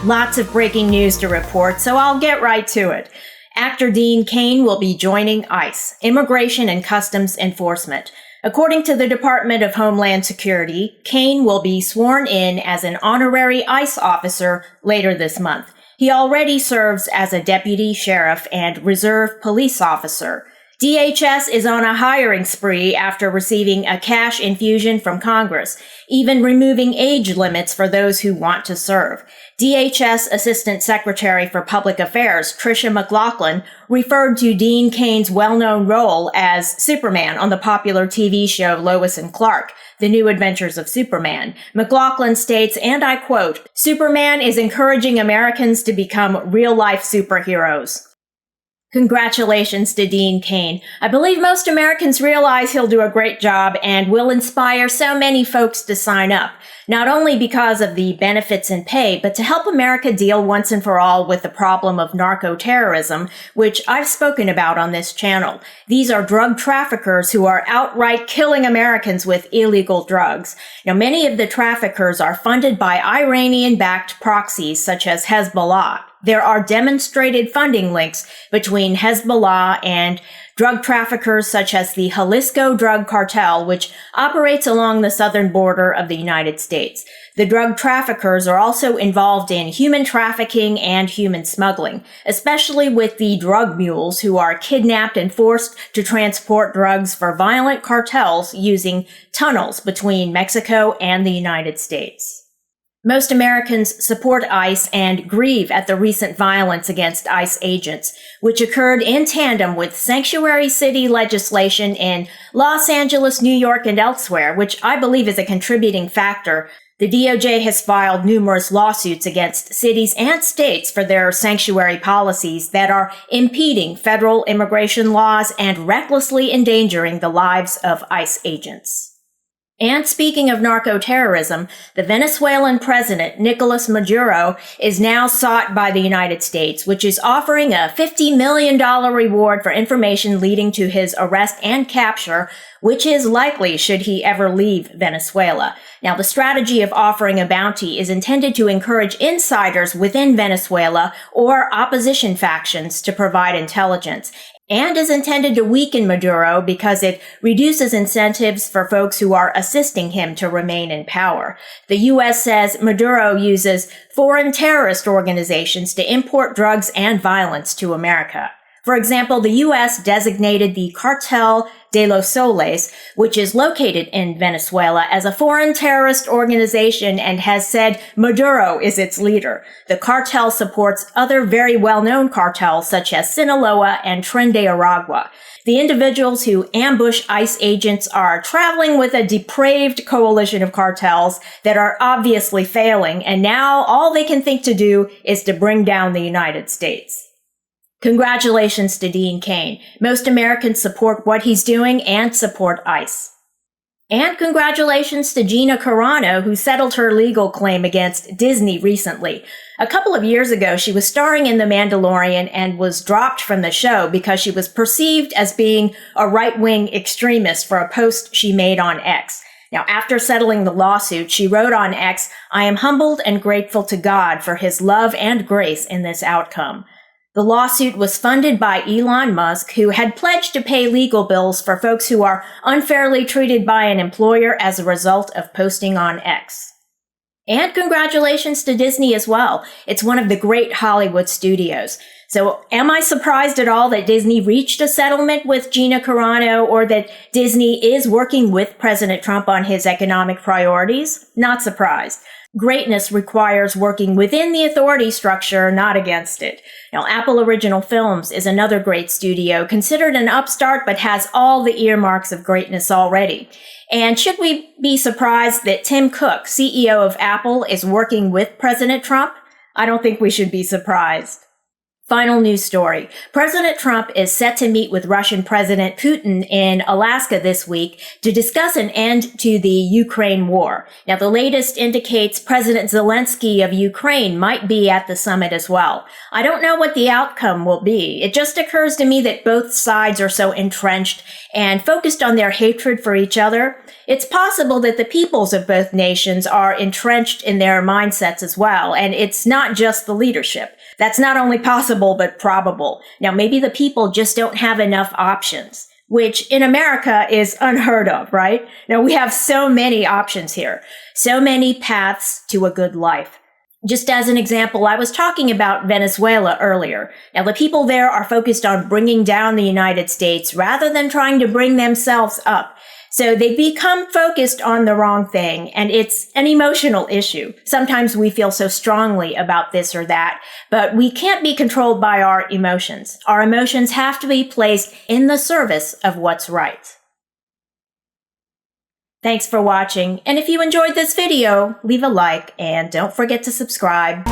Lots of breaking news to report, so I'll get right to it. Actor Dean Cain will be joining ICE, Immigration and Customs Enforcement. According to the Department of Homeland Security, Cain will be sworn in as an honorary ICE officer later this month. He already serves as a deputy sheriff and reserve police officer. DHS is on a hiring spree after receiving a cash infusion from Congress, even removing age limits for those who want to serve. DHS Assistant Secretary for Public Affairs Tricia McLaughlin referred to Dean Cain's well-known role as Superman on the popular TV show Lois and Clark, The New Adventures of Superman. McLaughlin states, and I quote, "Superman is encouraging Americans to become real-life superheroes." Congratulations to Dean Cain. I believe most Americans realize he'll do a great job and will inspire so many folks to sign up, not only because of the benefits and pay, but to help America deal once and for all with the problem of narco-terrorism, which I've spoken about on this channel. These are drug traffickers who are outright killing Americans with illegal drugs. Now, many of the traffickers are funded by Iranian-backed proxies such as Hezbollah. There are demonstrated funding links between Hezbollah and drug traffickers such as the Jalisco Drug Cartel, which operates along the southern border of the United States. The drug traffickers are also involved in human trafficking and human smuggling, especially with the drug mules who are kidnapped and forced to transport drugs for violent cartels using tunnels between Mexico and the United States. Most Americans support ICE and grieve at the recent violence against ICE agents, which occurred in tandem with sanctuary city legislation in Los Angeles, New York, and elsewhere, which I believe is a contributing factor. The DOJ has filed numerous lawsuits against cities and states for their sanctuary policies that are impeding federal immigration laws and recklessly endangering the lives of ICE agents. And speaking of narco-terrorism, the Venezuelan President, Nicolas Maduro, is now sought by the United States, which is offering a $50 million reward for information leading to his arrest and capture, which is likely should he ever leave Venezuela. Now, the strategy of offering a bounty is intended to encourage insiders within Venezuela or opposition factions to provide intelligence, and is intended to weaken Maduro because it reduces incentives for folks who are assisting him to remain in power. The U.S. says Maduro uses foreign terrorist organizations to import drugs and violence to America. For example, the U.S. designated the Cartel de los Soles, which is located in Venezuela, as a foreign terrorist organization and has said Maduro is its leader. The cartel supports other very well-known cartels such as Sinaloa and Tren de Aragua. The individuals who ambush ICE agents are traveling with a depraved coalition of cartels that are obviously failing, and now all they can think to do is to bring down the United States. Congratulations to Dean Cain. Most Americans support what he's doing and support ICE. And congratulations to Gina Carano, who settled her legal claim against Disney recently. A couple of years ago, she was starring in The Mandalorian and was dropped from the show because she was perceived as being a right-wing extremist for a post she made on X. Now, after settling the lawsuit, she wrote on X, "I am humbled and grateful to God for his love and grace in this outcome." The lawsuit was funded by Elon Musk, who had pledged to pay legal bills for folks who are unfairly treated by an employer as a result of posting on X. And congratulations to Disney as well. It's one of the great Hollywood studios. So am I surprised at all that Disney reached a settlement with Gina Carano or that Disney is working with President Trump on his economic priorities? Not surprised. Greatness requires working within the authority structure, not against it. Now, Apple Original Films is another great studio, considered an upstart, but has all the earmarks of greatness already. And should we be surprised that Tim Cook, CEO of Apple, is working with President Trump? I don't think we should be surprised. Final news story. President Trump is set to meet with Russian President Putin in Alaska this week to discuss an end to the Ukraine war. Now, the latest indicates President Zelensky of Ukraine might be at the summit as well. I don't know what the outcome will be. It just occurs to me that both sides are so entrenched and focused on their hatred for each other. It's possible that the peoples of both nations are entrenched in their mindsets as well, and it's not just the leadership. That's not only possible, but probable. Now, maybe the people just don't have enough options, which in America is unheard of, right? Now, we have so many options here, so many paths to a good life. Just as an example, I was talking about Venezuela earlier. Now, the people there are focused on bringing down the United States rather than trying to bring themselves up. So they become focused on the wrong thing, and it's an emotional issue. Sometimes we feel so strongly about this or that, but we can't be controlled by our emotions. Our emotions have to be placed in the service of what's right. Thanks for watching, and if you enjoyed this video, leave a like and don't forget to subscribe.